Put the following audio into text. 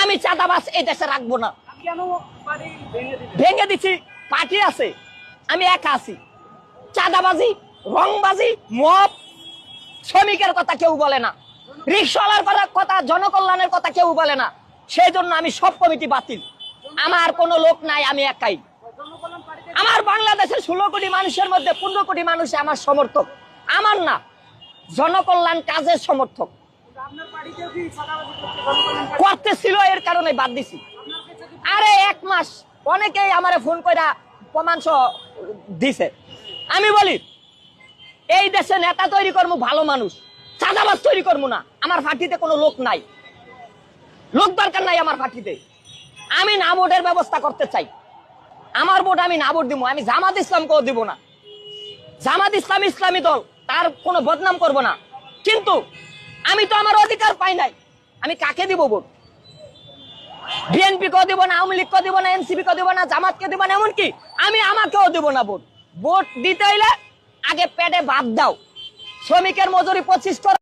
আমি চাঁদাবাজ এই দেশে রাখবো না। ভেঙে দিচ্ছি, পার্টি আছে, আমি একা আছি। চাঁদাবাজি, রংবাজি, মদ, শ্রমিকের কথা কেউ বলে না, রিক্সাওয়ালার কথা, জনকল্যাণের কথা কেউ বলে না। সেই জন্য আমি সব কমিটি বাতিল। আমার কোনো লোক নাই, আমি একাই। আমার বাংলাদেশের 16 কোটি মানুষের মধ্যে 15 কোটি মানুষ আমার সমর্থক, আমার না, জনকল্যাণ কাজের সমর্থক। করতেছিল, এর কারণে বাদ দিছি। আরে 1 মাস অনেকেই আমারে ফোন কইরা প্রমাণ দিছে। আমি বলি এই দেশে নেতা তৈরি করবো, ভালো মানুষ, চাঁদাবাজ তৈরি করবো না। আমার পার্টিতে কোনো লোক নাই, লোক দরকার নাই আমার পার্টিতে। আমি না ভোটের ব্যবস্থা করতে চাই। আমার ভোট আমি না ভোট দিব, আমি জামাত ইসলামকেও দিব না। জামাত ইসলাম ইসলামী দল, তার কোনো বদনাম করব না। কিন্তু আমি তো আমার অধিকার পাই নাই, আমি কাকে দিব ভোট? বিএনপি কেও দিব না, আওয়ামী লীগ কেও দিব না, এনসিপি কেও দিব না, জামাতকে দিব না, এমনকি আমি আমাকেও দিব না ভোট। ভোট দিতে হইলে আগে পেটে ভাত দাও। শ্রমিকের মজুরি 25